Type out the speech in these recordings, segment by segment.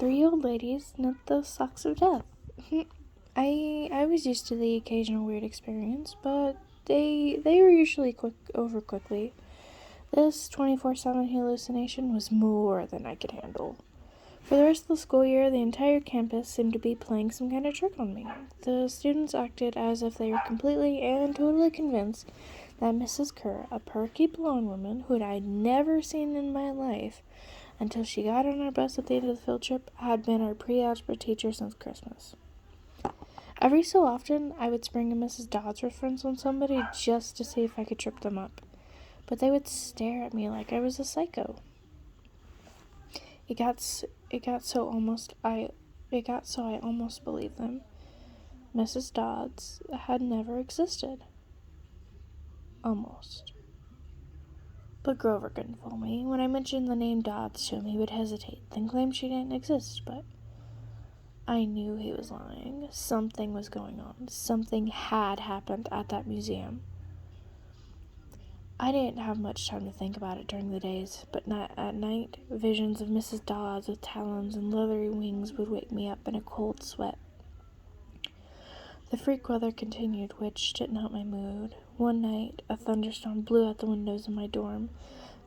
three old ladies knit the socks of death. I was used to the occasional weird experience, but they were usually over quickly. This 24/7 hallucination was more than I could handle. For the rest of the school year, the entire campus seemed to be playing some kind of trick on me. The students acted as if they were completely and totally convinced that Mrs. Kerr, a perky blonde woman who I'd never seen in my life until she got on our bus at the end of the field trip, had been our pre-algebra teacher since Christmas. Every so often, I would spring a Mrs. Dodds reference on somebody just to see if I could trip them up, but they would stare at me like I was a psycho. It got so I almost believed them. Mrs. Dodds had never existed. Almost. But Grover couldn't fool me. When I mentioned the name Dodds to him, he would hesitate, then claim she didn't exist, but I knew he was lying. Something was going on. Something had happened at that museum. I didn't have much time to think about it during the days, but at night, visions of Mrs. Dodds with talons and leathery wings would wake me up in a cold sweat. The freak weather continued, which didn't help my mood. One night, a thunderstorm blew out the windows in my dorm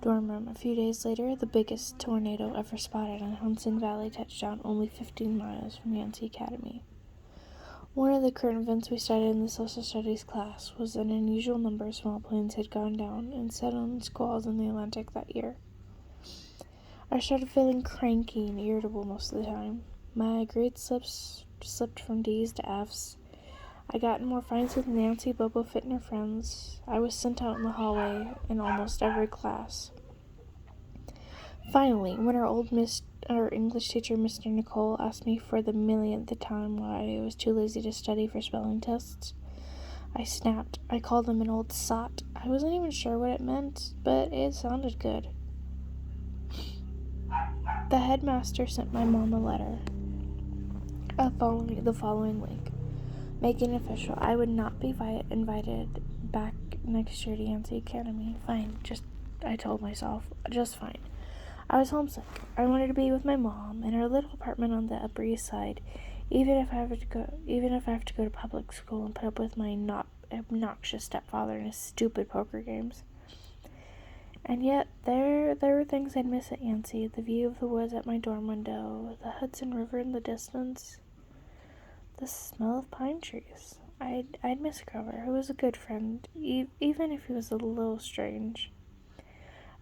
room. A few days later, the biggest tornado ever spotted on Hudson Valley touched down only 15 miles from Yancey Academy. One of the current events we studied in the social studies class was an unusual number of small planes had gone down and settled in squalls in the Atlantic that year. I started feeling cranky and irritable most of the time. My grades slipped from D's to F's. I got in more fights with Nancy, Bobo Fit, and her friends. I was sent out in the hallway in almost every class. Finally, when our English teacher, Mr. Nicole, asked me for the millionth time why I was too lazy to study for spelling tests, I snapped. I called him an old sot. I wasn't even sure what it meant, but it sounded good. The headmaster sent my mom a letter the following week, making it official I would not be invited back next year to Yancey Academy. Fine, I told myself, just fine. I was homesick. I wanted to be with my mom in her little apartment on the Upper East Side, even if I have to go to public school and put up with my obnoxious stepfather and his stupid poker games. And yet, there were things I'd miss at Yancey: the view of the woods at my dorm window, the Hudson River in the distance, the smell of pine trees. I'd miss Grover, who was a good friend, even if he was a little strange.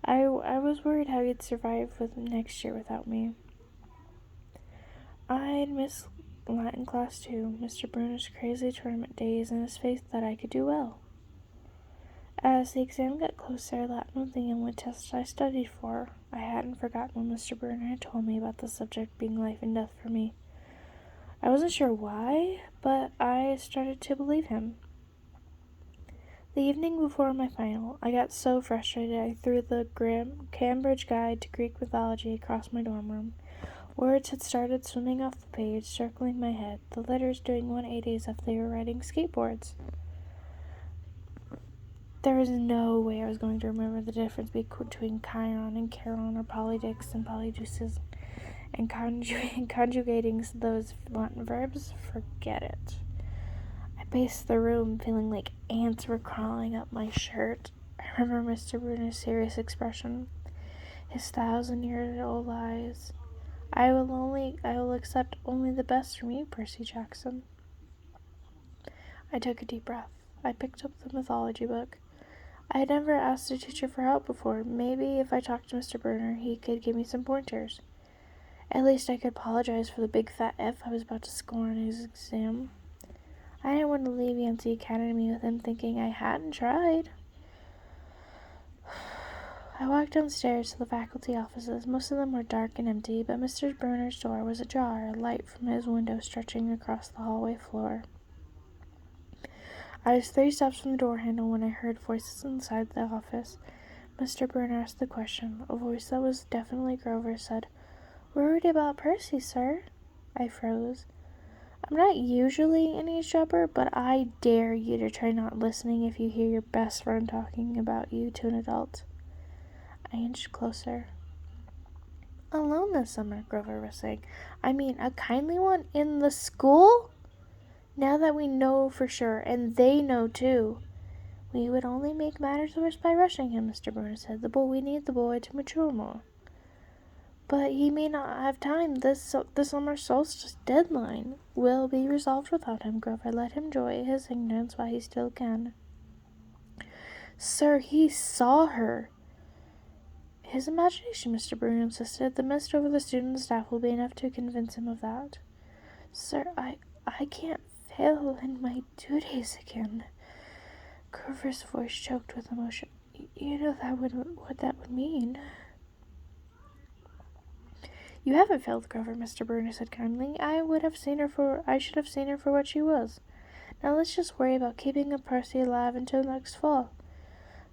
I was worried how he'd survive next year without me. I'd miss Latin class too, Mr. Bruner's crazy tournament days, and his faith that I could do well. As the exam got closer, Latin was the only test I studied for. I hadn't forgotten when Mr. Bruner had told me about the subject being life and death for me. I wasn't sure why, but I started to believe him. The evening before my final, I got so frustrated I threw the Cambridge Guide to Greek Mythology across my dorm room. Words had started swimming off the page, circling my head, the letters doing 180 as if they were riding skateboards. There was no way I was going to remember the difference between Chiron and Charon, or polydicts and polydeuces, and conjugating those Latin verbs. Forget it. I paced the room, feeling like ants were crawling up my shirt. I remember Mr. Bruner's serious expression, his 1,000-year-old eyes. I will accept only the best from you, Percy Jackson. I took a deep breath. I picked up the mythology book. I had never asked a teacher for help before. Maybe if I talked to Mr. Bruner, he could give me some pointers. At least I could apologize for the big fat F I was about to score on his exam. I didn't want to leave Yancey Academy with him thinking I hadn't tried. I walked downstairs to the faculty offices. Most of them were dark and empty, but Mr. Bruner's door was ajar, light from his window stretching across the hallway floor. I was 3 steps from the door handle when I heard voices inside the office. Mr. Bruner asked the question. A voice that was definitely Grover said, "Worried about Percy, sir?" I froze. I'm not usually an eavesdropper, but I dare you to try not listening if you hear your best friend talking about you to an adult. I inched closer. alone this summer, Grover was saying. I mean, a kindly one in the school? Now that we know for sure, and they know too. We would only make matters worse by rushing him, Mr. Bruno said. We need the boy to mature more. But he may not have time. The summer solstice deadline will be resolved without him, Grover. Let him enjoy his ignorance while he still can. Sir, he saw her. His imagination, Mr. Bruno insisted. The mist over the student staff will be enough to convince him of that. Sir, I can't fail in my duties again. Grover's voice choked with emotion. You know what that would mean. You haven't failed, Grover, Mr. Bruno said kindly. I should have seen her for what she was. Now let's just worry about keeping Percy alive until next fall.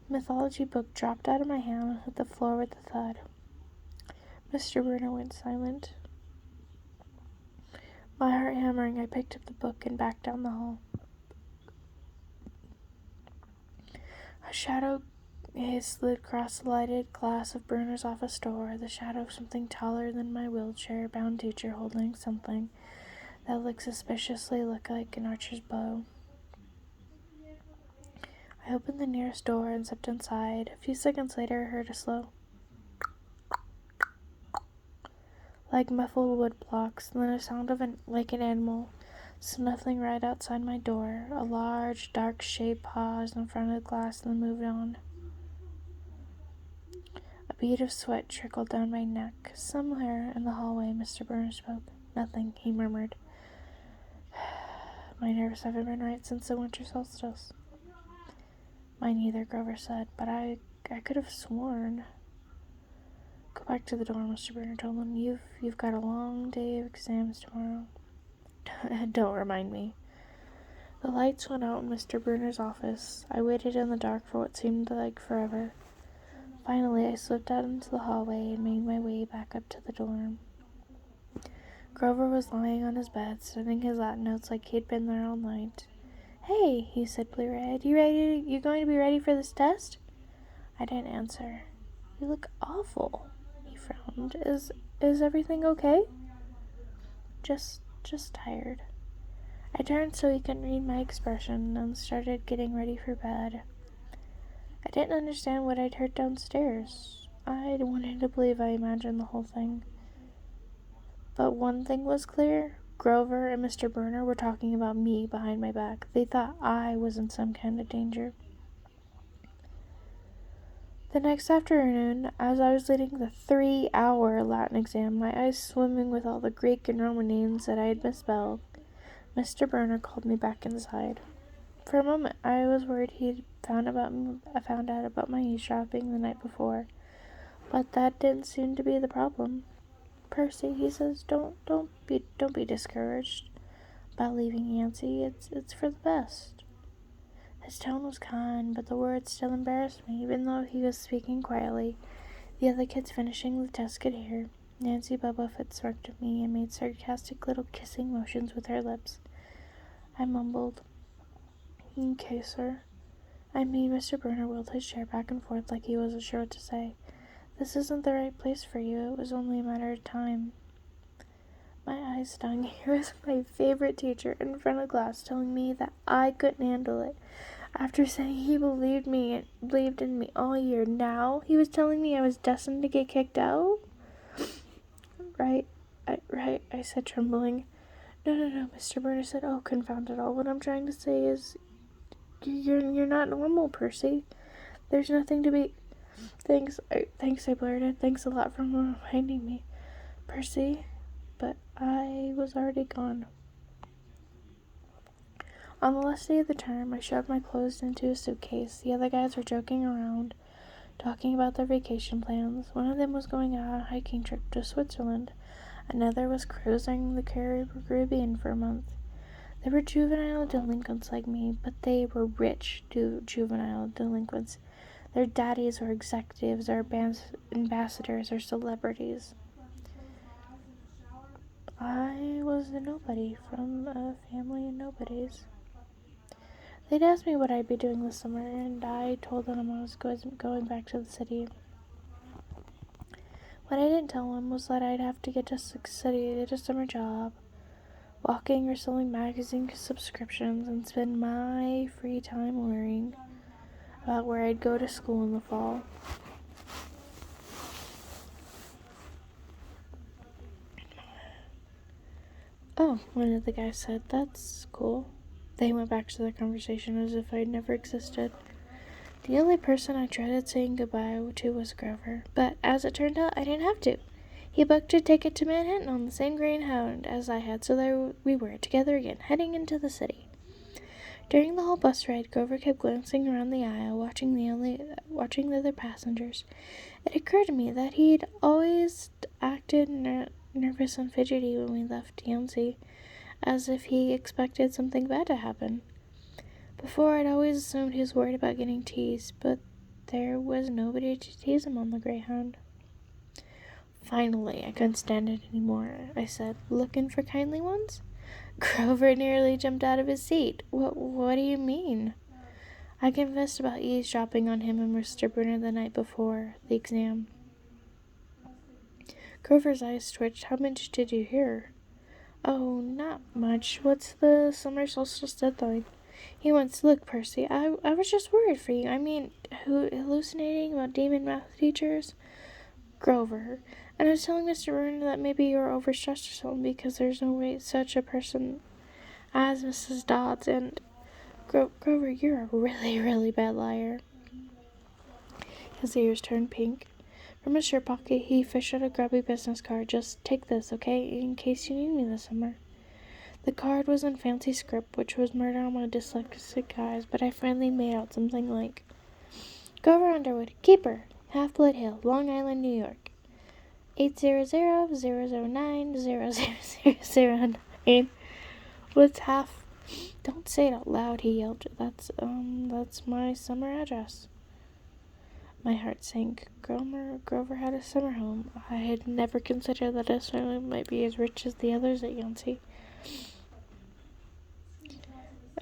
The mythology book dropped out of my hand and hit the floor with a thud. Mr. Bruno went silent. My heart hammering, I picked up the book and backed down the hall. A shadow slid across the lighted glass of Bruner's office door, the shadow of something taller than my wheelchair-bound teacher holding something that looked suspiciously like an archer's bow. I opened the nearest door and stepped inside. A few seconds later, I heard a slow, like muffled wood blocks, and then a sound of like an animal snuffling right outside my door. A large, dark shape paused in front of the glass and then moved on. A bead of sweat trickled down my neck. Somewhere in the hallway, Mr. Burner spoke. Nothing, he murmured. My nerves haven't been right since the winter solstice. Mine either, Grover said, but I could have sworn. Go back to the dorm, Mr. Burner told him. You've got a long day of exams tomorrow. Don't remind me. The lights went out in Mr. Bruner's office. I waited in the dark for what seemed like forever. Finally, I slipped out into the hallway and made my way back up to the dorm. Grover was lying on his bed, studying his Latin notes like he'd been there all night. Hey, he said bleary-eyed, you going to be ready for this test? I didn't answer. You look awful, he frowned. Is everything okay? Just tired. I turned so he couldn't read my expression and started getting ready for bed. I didn't understand what I'd heard downstairs. I wanted to believe I imagined the whole thing. But one thing was clear. Grover and Mr. Burner were talking about me behind my back. They thought I was in some kind of danger. The next afternoon, as I was leading the 3-hour Latin exam, my eyes swimming with all the Greek and Roman names that I had misspelled, Mr. Burner called me back inside. For a moment, I was worried he'd found out about my eavesdropping the night before, but that didn't seem to be the problem. Percy, he says, don't be discouraged about leaving Yancy. It's for the best. His tone was kind, but the words still embarrassed me, even though he was speaking quietly. The other kids finishing the test could hear. Nancy Bubblefoot smirked at me and made sarcastic little kissing motions with her lips. I mumbled, Okay, sir. Mr. Burner wheeled his chair back and forth like he wasn't sure what to say. This isn't the right place for you. It was only a matter of time. My eyes stung. Here was my favorite teacher in front of class telling me that I couldn't handle it. After saying he believed in me all year, now he was telling me I was destined to get kicked out? Right, I said, trembling. No, Mr. Burner said, oh, confound it all. What I'm trying to say is, you're not normal, Percy. There's nothing to be... Thanks, I blurted. Thanks a lot for reminding me, Percy. But I was already gone. On the last day of the term, I shoved my clothes into a suitcase. The other guys were joking around, talking about their vacation plans. One of them was going on a hiking trip to Switzerland. Another was cruising the Caribbean for a month. They were juvenile delinquents like me, but they were rich juvenile delinquents. Their daddies were executives or ambassadors or celebrities. I was a nobody from a family of nobodies. They'd asked me what I'd be doing this summer, and I told them I was going back to the city. What I didn't tell him was that I'd have to get to City, get a summer job, walking or selling magazine subscriptions, and spend my free time worrying about where I'd go to school in the fall. Oh, one of the guys said, "That's cool." They went back to their conversation as if I'd never existed. The only person I dreaded saying goodbye to was Grover, but as it turned out, I didn't have to. He booked a ticket to Manhattan on the same Greyhound as I had, so there we were, together again, heading into the city. During the whole bus ride, Grover kept glancing around the aisle, watching the other passengers. It occurred to me that he'd always acted nervous and fidgety when we left Yancey, as if he expected something bad to happen. Before, I'd always assumed he was worried about getting teased, but there was nobody to tease him on the Greyhound. Finally, I couldn't stand it anymore, I said. "Looking for kindly ones?" Grover nearly jumped out of his seat. What do you mean?" I confessed about eavesdropping on him and Mr. Brunner the night before the exam. Grover's eyes twitched. "How much did you hear?" "Oh, not much. What's the summer solstice deadline?" He went, "Look, Percy, I was just worried for you. I mean, hallucinating about demon math teachers?" "Grover, and I was telling Mr. Brunner that maybe you're overstressed or something because there's no way such a person as Mrs. Dodds, and Grover, you're a really, really bad liar." His ears turned pink. From his shirt pocket, he fished out a grubby business card. "Just take this, okay, in case you need me this summer." The card was in fancy script, which was murder on my dyslexic eyes, but I finally made out something like, "Grover Underwood, keeper, Half-Blood Hill, Long Island, New York, 800-009-00009. What's half?" "Don't say it out loud," he yelled. That's my summer address." My heart sank. Grover had a summer home. I had never considered that his family might be as rich as the others at Yancey.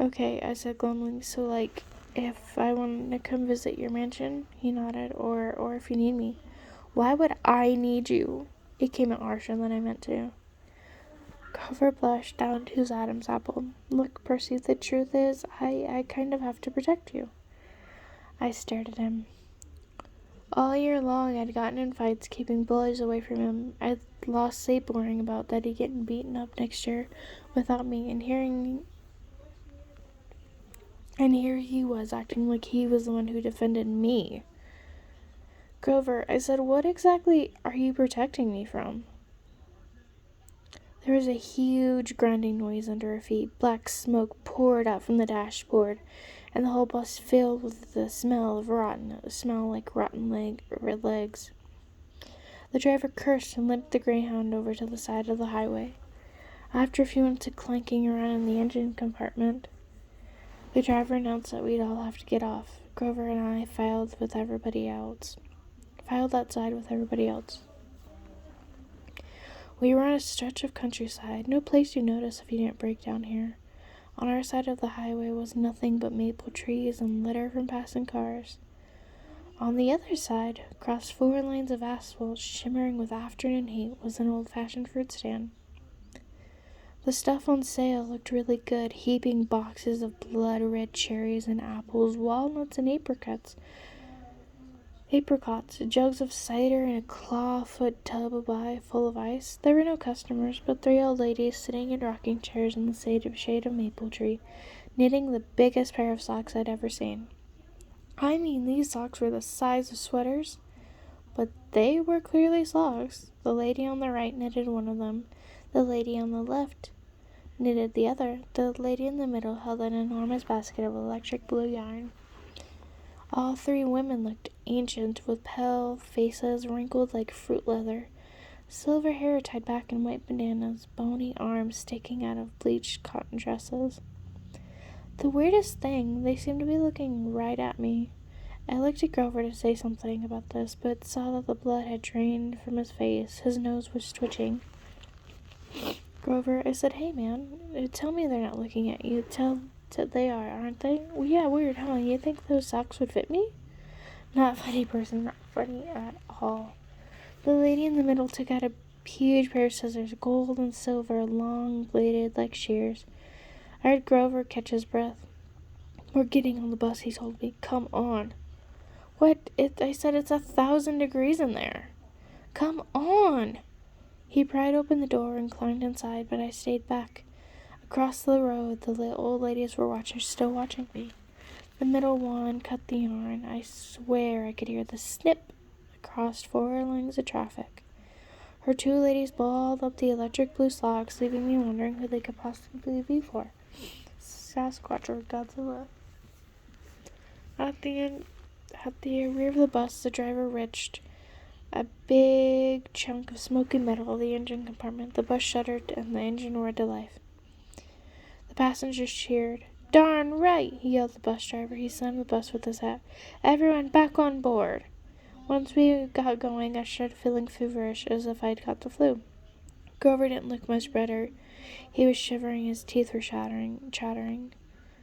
"Okay," I said glumly, "so, like, if I want to come visit your mansion," he nodded, or if you need me." "Why would I need you?" It came out harsher than I meant to. Grover blushed down to his Adam's apple. "Look, Percy, the truth is, I kind of have to protect you." I stared at him. All year long, I'd gotten in fights keeping bullies away from him. I'd lost sleep worrying about that he'd get beaten up next year without me, and here he was acting like he was the one who defended me. "Grover," I said, "what exactly are you protecting me from?" There was a huge grinding noise under our feet. Black smoke poured out from the dashboard, and the whole bus filled with the smell of like rotten legs. The driver cursed and limped the Greyhound over to the side of the highway. After a few minutes of clanking around in the engine compartment, the driver announced that we'd all have to get off. Grover and I filed outside with everybody else. We were on a stretch of countryside, no place you notice if you didn't break down here. On our side of the highway was nothing but maple trees and litter from passing cars. On the other side, across 4 lanes of asphalt shimmering with afternoon heat, was an old-fashioned fruit stand. The stuff on sale looked really good, heaping boxes of blood-red cherries and apples, walnuts and apricots, jugs of cider, and a clawfoot tub full of ice. There were no customers, but 3 old ladies sitting in rocking chairs in the shade of maple tree, knitting the biggest pair of socks I'd ever seen. I mean, these socks were the size of sweaters, but they were clearly socks. The lady on the right knitted one of them. The lady on the left knitted the other. The lady in the middle held an enormous basket of electric blue yarn. All 3 women looked ancient, with pale faces wrinkled like fruit leather, silver hair tied back in white bandanas, bony arms sticking out of bleached cotton dresses. The weirdest thing, they seemed to be looking right at me. I looked at Grover to say something about this, but saw that the blood had drained from his face. His nose was twitching. "Grover," I said, "Hey, man, tell me they're not looking at you. Tell they are, aren't they?" "Well, yeah, weird, huh? You think those socks would fit me?" "Not funny, person, not funny at all." The lady in the middle took out a huge pair of scissors, gold and silver, long-bladed like shears. I heard Grover catch his breath. "We're getting on the bus," he told me. "Come on." "What?" I said, "It's 1,000 degrees in there." "Come on." He pried open the door and climbed inside, but I stayed back. Across the road, the old ladies were still watching me. The middle one cut the yarn. I swear I could hear the snip across 4 lanes of traffic. Her 2 ladies balled up the electric blue slogs, leaving me wondering who they could possibly be for. Sasquatch or Godzilla. At the rear of the bus, the driver reached a big chunk of smoky metal of the engine compartment. The bus shuddered and the engine roared to life. The passengers cheered. "Darn right!" yelled the bus driver. He slammed the bus with his hat. "Everyone back on board." Once we got going, I started feeling feverish, as if I'd caught the flu. Grover didn't look much better. He was shivering, his teeth were chattering.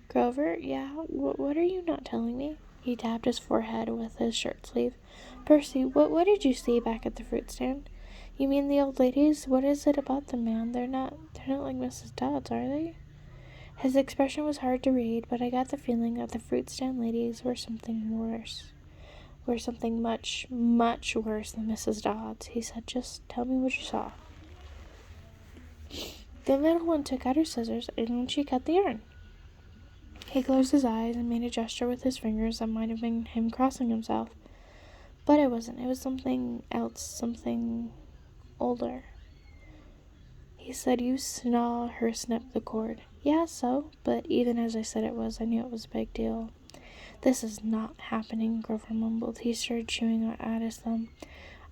"Grover? Yeah? What are you not telling me?" He tapped his forehead with his shirt sleeve. "Percy, what did you see back at the fruit stand?" "You mean the old ladies? What is it about them, man? They're not like Mrs. Dodd's, are they?" His expression was hard to read, but I got the feeling that the fruit stand ladies were something worse. Were something much, much worse than Mrs. Dodd's. He said, "Just tell me what you saw." The little one took out her scissors, and she cut the yarn. He closed his eyes and made a gesture with his fingers that might have been him crossing himself. But it wasn't. It was something else, something older. He said, "You saw her snip the cord." "Yeah, so?" But even as I said it was, I knew it was a big deal. "This is not happening," Grover mumbled. He started chewing at his thumb.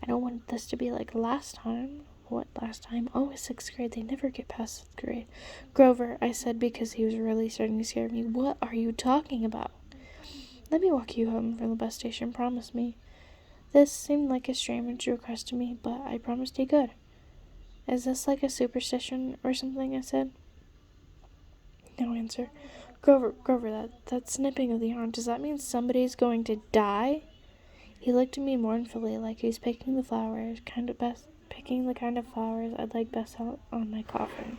"I don't want this to be like last time." "What last time?" "Oh, 6th grade. They never get past 5th grade." "Grover," I said, because he was really starting to scare me. "What are you talking about?" "Let me walk you home from the bus station. Promise me." This seemed like a strange request to me, but I promised he could. "Is this like a superstition or something?" I said. No answer. Grover, that snipping of the yarn, does that mean somebody's going to die?" He looked at me mournfully, like he was picking the kind of flowers I'd like best out on my coffin.